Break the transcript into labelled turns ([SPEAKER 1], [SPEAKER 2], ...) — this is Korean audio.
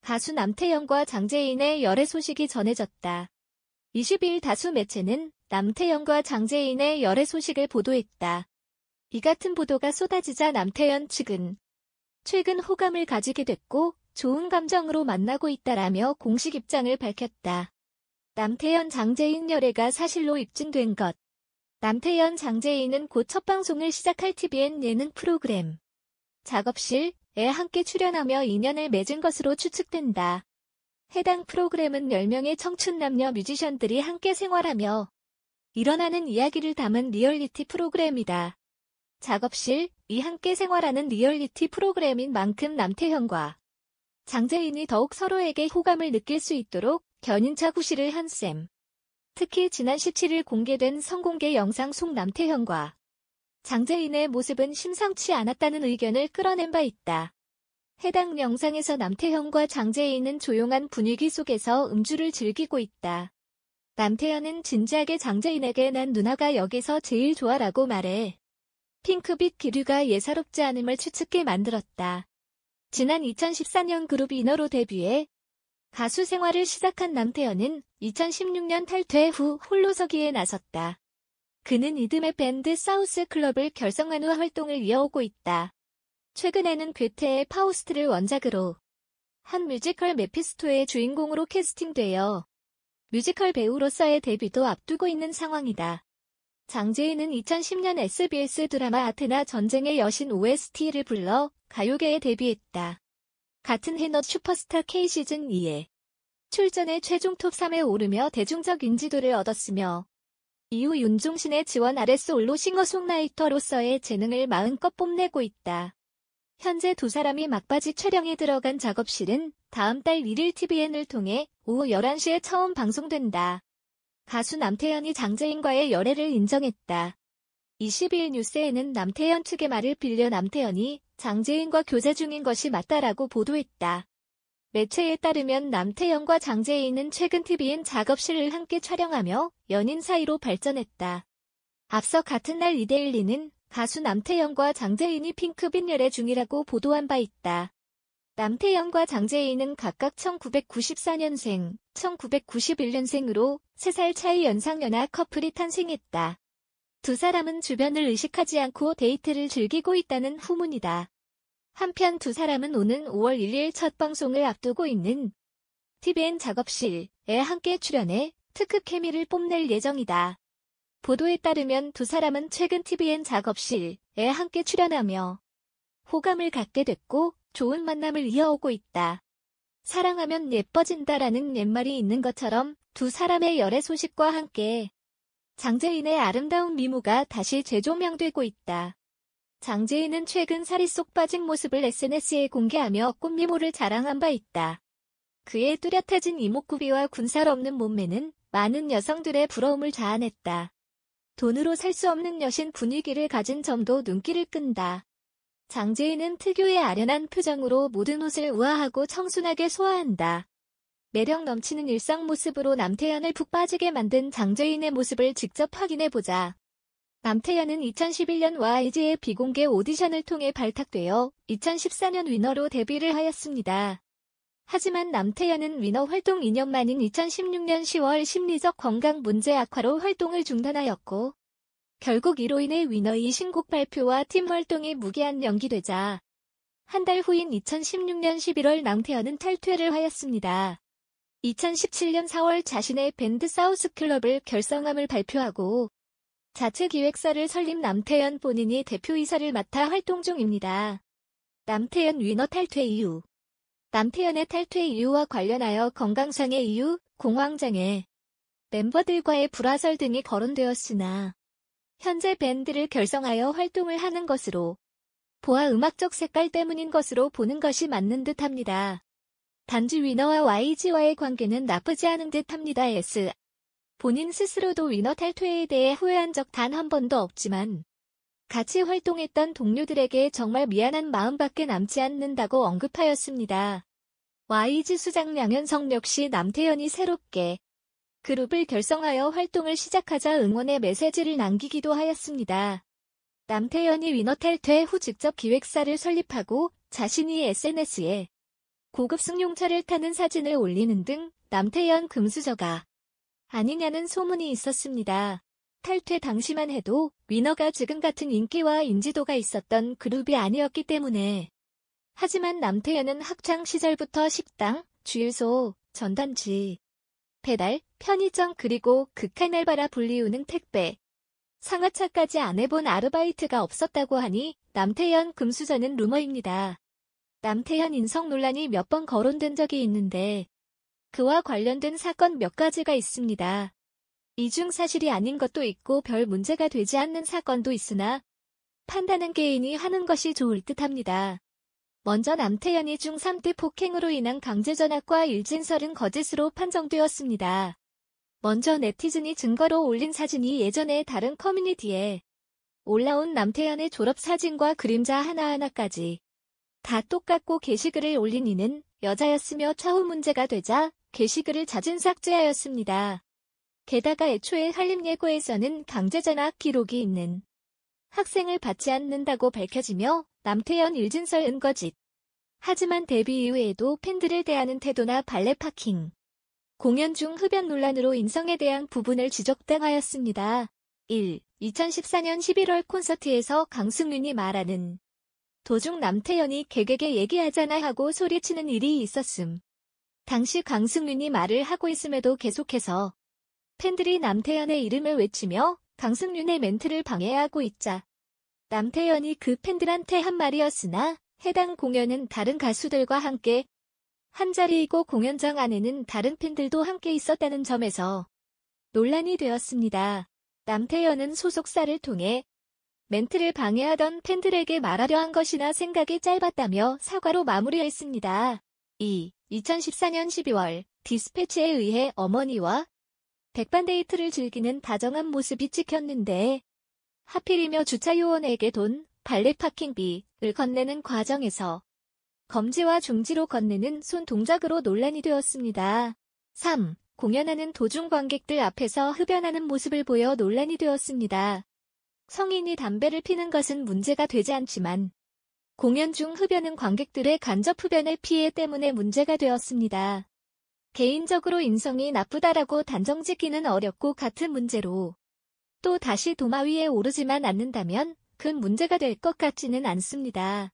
[SPEAKER 1] 가수 남태현과 장재인의 열애 소식이 전해졌다. 22일 다수 매체는 남태현과 장재인의 열애 소식을 보도했다. 이 같은 보도가 쏟아지자 남태현 측은 최근 호감을 가지게 됐고 좋은 감정으로 만나고 있다라며 공식 입장을 밝혔다. 남태현 장재인 열애가 사실로 입증된 것. 남태현 장재인은 곧 첫 방송을 시작할 TVN 예능 프로그램 작업실에 함께 출연하며 인연을 맺은 것으로 추측된다. 해당 프로그램은 10명의 청춘 남녀 뮤지션들이 함께 생활하며 일어나는 이야기를 담은 리얼리티 프로그램이다. 작업실이 함께 생활하는 리얼리티 프로그램인 만큼 남태현과 장재인이 더욱 서로에게 호감을 느낄 수 있도록 견인차 구실을 한 셈. 특히 지난 17일 공개된 성공개 영상 속 남태현과 장재인의 모습은 심상치 않았다는 의견을 끌어낸 바 있다. 해당 영상에서 남태현과 장재인은 조용한 분위기 속에서 음주를 즐기고 있다. 남태현은 진지하게 장재인에게 난 누나가 여기서 제일 좋아라고 말해 핑크빛 기류가 예사롭지 않음을 추측게 만들었다. 지난 2014년 그룹 이너로 데뷔해 가수 생활을 시작한 남태현은 2016년 탈퇴 후 홀로서기에 나섰다. 그는 이듬해 밴드 사우스 클럽을 결성한 후 활동을 이어오고 있다. 최근에는 괴테의 파우스트를 원작으로 한 뮤지컬 메피스토의 주인공으로 캐스팅되어 뮤지컬 배우로서의 데뷔도 앞두고 있는 상황이다. 장재인은 2010년 SBS 드라마 아테나 전쟁의 여신 OST를 불러 가요계에 데뷔했다. 같은 해 너 슈퍼스타 K 시즌 2에 출전해 최종 톱 3에 오르며 대중적 인지도를 얻었으며 이후 윤종신의 지원 아래 솔로 싱어송라이터로서의 재능을 마음껏 뽐내고 있다. 현재 두 사람이 막바지 촬영에 들어간 작업실은 다음 달 1일 TVN을 통해 오후 11시에 처음 방송된다. 가수 남태현이 장재인과의 열애를 인정했다. 22일 뉴스에는 남태현 측의 말을 빌려 남태현이 장재인과 교제 중인 것이 맞다라고 보도했다. 매체에 따르면 남태현과 장재인은 최근 TVN 작업실을 함께 촬영하며 연인 사이로 발전했다. 앞서 같은 날 이데일리는 가수 남태현과 장재인이 핑크빛 열애 중이라고 보도한 바 있다. 남태현과 장재인은 각각 1994년생, 1991년생으로 3살 차이 연상연하 커플이 탄생했다. 두 사람은 주변을 의식하지 않고 데이트를 즐기고 있다는 후문이다. 한편 두 사람은 오는 5월 1일 첫 방송을 앞두고 있는 TVN 작업실에 함께 출연해 특급 케미를 뽐낼 예정이다. 보도에 따르면 두 사람은 최근 TVN 작업실에 함께 출연하며 호감을 갖게 됐고 좋은 만남을 이어오고 있다. 사랑하면 예뻐진다라는 옛말이 있는 것처럼 두 사람의 열애 소식과 함께 장재인의 아름다운 미모가 다시 재조명되고 있다. 장재인은 최근 살이 쏙 빠진 모습을 SNS에 공개하며 꽃미모를 자랑한 바 있다. 그의 뚜렷해진 이목구비와 군살 없는 몸매는 많은 여성들의 부러움을 자아냈다. 돈으로 살 수 없는 여신 분위기를 가진 점도 눈길을 끈다. 장재인은 특유의 아련한 표정으로 모든 옷을 우아하고 청순하게 소화한다. 매력 넘치는 일상 모습으로 남태현을 푹 빠지게 만든 장재인의 모습을 직접 확인해보자. 남태현은 2011년 YG의 비공개 오디션을 통해 발탁되어 2014년 위너로 데뷔를 하였습니다. 하지만 남태현은 위너 활동 2년 만인 2016년 10월 심리적 건강 문제 악화로 활동을 중단하였고 결국 이로 인해 위너의 신곡 발표와 팀 활동이 무기한 연기되자 한 달 후인 2016년 11월 남태현은 탈퇴를 하였습니다. 2017년 4월 자신의 밴드 사우스 클럽을 결성함을 발표하고 자체 기획사를 설립 남태현 본인이 대표이사를 맡아 활동 중입니다. 남태현 위너 탈퇴 이유. 남태현의 탈퇴 이유와 관련하여 건강상의 이유, 공황장애, 멤버들과의 불화설 등이 거론되었으나 현재 밴드를 결성하여 활동을 하는 것으로 보아 음악적 색깔 때문인 것으로 보는 것이 맞는 듯합니다. 단지 위너와 YG와의 관계는 나쁘지 않은 듯합니다. S. 본인 스스로도 위너 탈퇴에 대해 후회한 적 단 한 번도 없지만 같이 활동했던 동료들에게 정말 미안한 마음밖에 남지 않는다고 언급하였습니다. YG 수장 양현석 역시 남태현이 새롭게 그룹을 결성하여 활동을 시작하자 응원의 메시지를 남기기도 하였습니다. 남태현이 위너 탈퇴 후 직접 기획사를 설립하고 자신이 SNS에 고급 승용차를 타는 사진을 올리는 등 남태현 금수저가 아니냐는 소문이 있었습니다. 탈퇴 당시만 해도 위너가 지금 같은 인기와 인지도가 있었던 그룹이 아니었기 때문에. 하지만 남태현은 학창 시절부터 식당, 주유소, 전단지, 배달, 편의점 그리고 극한 알바라 불리우는 택배, 상하차까지 안 해본 아르바이트가 없었다고 하니 남태현 금수저는 루머입니다. 남태현 인성 논란이 몇 번 거론된 적이 있는데 그와 관련된 사건 몇 가지가 있습니다. 이 중 사실이 아닌 것도 있고 별 문제가 되지 않는 사건도 있으나 판단은 개인이 하는 것이 좋을 듯합니다. 먼저 남태현이 중3 때 폭행으로 인한 강제전학과 일진설은 거짓으로 판정되었습니다. 먼저 네티즌이 증거로 올린 사진이 예전에 다른 커뮤니티에 올라온 남태현의 졸업사진과 그림자 하나하나까지 다 똑같고 게시글을 올린 이는 여자였으며 차후 문제가 되자 게시글을 잦은 삭제하였습니다. 게다가 애초에 한림예고에서는 강제전학 기록이 있는 학생을 받지 않는다고 밝혀지며 남태현 일진설은 거짓. 하지만 데뷔 이후에도 팬들을 대하는 태도나 발레 파킹, 공연 중 흡연 논란으로 인성에 대한 부분을 지적당하였습니다. 1. 2014년 11월 콘서트에서 강승윤이 말하는 도중 남태현이 개개개 얘기하잖아 하고 소리치는 일이 있었음. 당시 강승윤이 말을 하고 있음에도 계속해서 팬들이 남태현의 이름을 외치며 강승윤의 멘트를 방해하고 있자 남태현이 그 팬들한테 한 말이었으나 해당 공연은 다른 가수들과 함께 한 자리이고 공연장 안에는 다른 팬들도 함께 있었다는 점에서 논란이 되었습니다. 남태현은 소속사를 통해 멘트를 방해하던 팬들에게 말하려 한 것이나 생각이 짧았다며 사과로 마무리했습니다. 2. 2014년 12월 디스패치에 의해 어머니와 백반데이트를 즐기는 다정한 모습이 찍혔는데 하필이며 주차 요원에게 돈, 발레 파킹비를 건네는 과정에서 검지와 중지로 건네는 손 동작으로 논란이 되었습니다. 3. 공연하는 도중 관객들 앞에서 흡연하는 모습을 보여 논란이 되었습니다. 성인이 담배를 피는 것은 문제가 되지 않지만 공연 중 흡연은 관객들의 간접 흡연의 피해 때문에 문제가 되었습니다. 개인적으로 인성이 나쁘다라고 단정짓기는 어렵고 같은 문제로 또 다시 도마 위에 오르지만 않는다면 큰 문제가 될 것 같지는 않습니다.